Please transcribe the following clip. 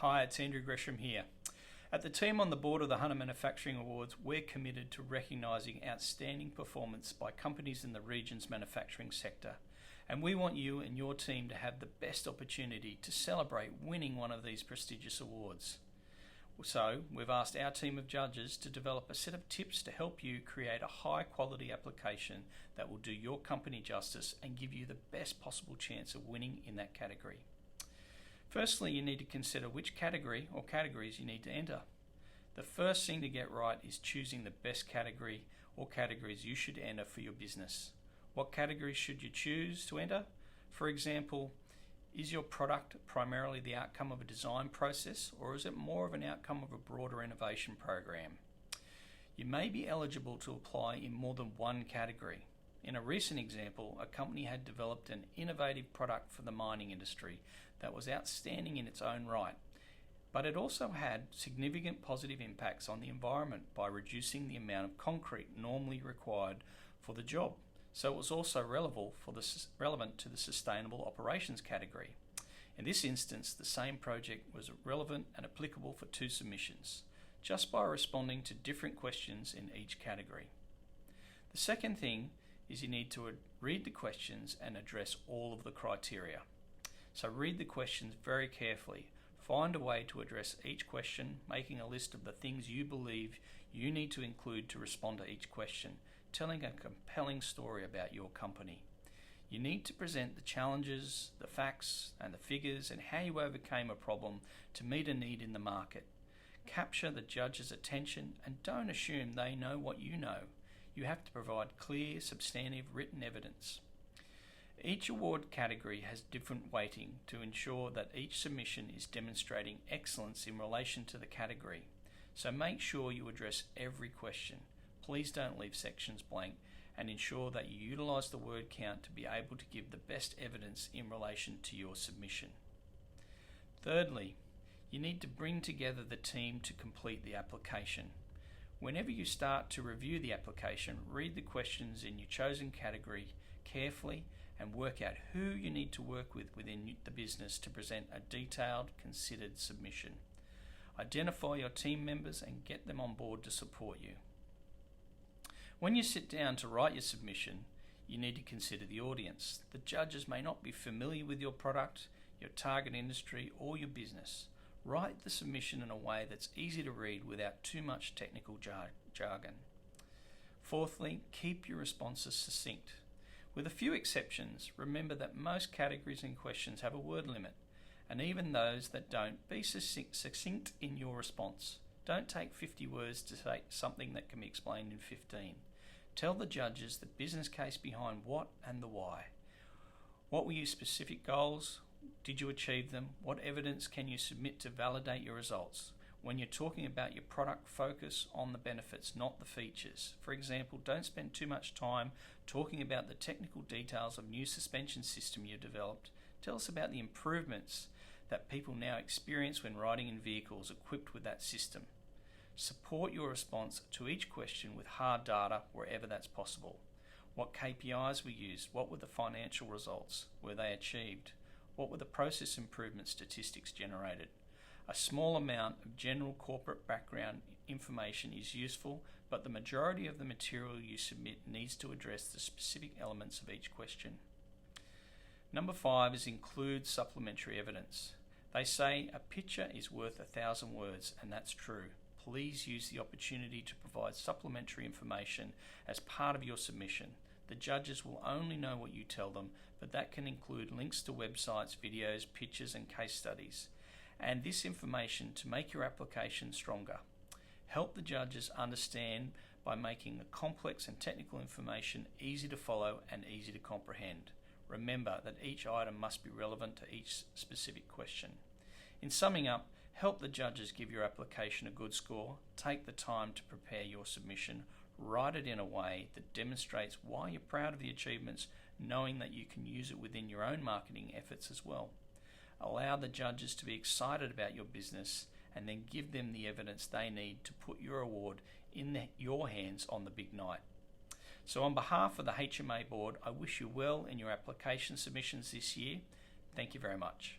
Hi, it's Andrew Gresham here. At the team on the board of the Hunter Manufacturing Awards, we're committed to recognising outstanding performance by companies in the region's manufacturing sector. And we want you and your team to have the best opportunity to celebrate winning one of these prestigious awards. So, we've asked our team of judges to develop a set of tips to help you create a high quality application that will do your company justice and give you the best possible chance of winning in that category. Firstly, you need to consider which category or categories you need to enter. The first thing to get right is choosing the best category or categories you should enter for your business. What categories should you choose to enter? For example, is your product primarily the outcome of a design process, or is it more of an outcome of a broader innovation program? You may be eligible to apply in more than one category. In a recent example, a company had developed an innovative product for the mining industry that was outstanding in its own right, but it also had significant positive impacts on the environment by reducing the amount of concrete normally required for the job. So it was also relevant to the sustainable operations category. In this instance, the same project was relevant and applicable for two submissions, just by responding to different questions in each category. The second thing is you need to read the questions and address all of the criteria. So read the questions very carefully. Find a way to address each question, making a list of the things you believe you need to include to respond to each question, telling a compelling story about your company. You need to present the challenges, the facts and the figures, and how you overcame a problem to meet a need in the market. Capture the judge's attention and don't assume they know what you know. You have to provide clear, substantive written evidence. Each award category has different weighting to ensure that each submission is demonstrating excellence in relation to the category. So make sure you address every question. Please don't leave sections blank, and ensure that you utilise the word count to be able to give the best evidence in relation to your submission. Thirdly, you need to bring together the team to complete the application. Whenever you start to review the application, read the questions in your chosen category carefully and work out who you need to work with within the business to present a detailed, considered submission. Identify your team members and get them on board to support you. When you sit down to write your submission, you need to consider the audience. The judges may not be familiar with your product, your target industry, or your business. Write the submission in a way that's easy to read without too much technical jargon. Fourthly, keep your responses succinct. With a few exceptions, remember that most categories and questions have a word limit, and even those that don't, be succinct in your response. Don't take 50 words to say something that can be explained in 15. Tell the judges the business case behind what and the why. What were your specific goals? Did you achieve them? What evidence can you submit to validate your results? When you're talking about your product, focus on the benefits, not the features. For example, don't spend too much time talking about the technical details of new suspension system you've developed. Tell us about the improvements that people now experience when riding in vehicles equipped with that system. Support your response to each question with hard data wherever that's possible. What KPIs were used? What were the financial results? Were they achieved? What were the process improvement statistics generated? A small amount of general corporate background information is useful, but the majority of the material you submit needs to address the specific elements of each question. Number 5 is include supplementary evidence. They say a picture is worth 1,000 words, and that's true. Please use the opportunity to provide supplementary information as part of your submission. The judges will only know what you tell them, but that can include links to websites, videos, pictures and case studies. And this information to make your application stronger. Help the judges understand by making the complex and technical information easy to follow and easy to comprehend. Remember that each item must be relevant to each specific question. In summing up, help the judges give your application a good score. Take the time to prepare your submission. Write it in a way that demonstrates why you're proud of the achievements, knowing that you can use it within your own marketing efforts as well. Allow the judges to be excited about your business and then give them the evidence they need to put your award in your hands on the big night. So on behalf of the HMA board, I wish you well in your application submissions this year. Thank you very much.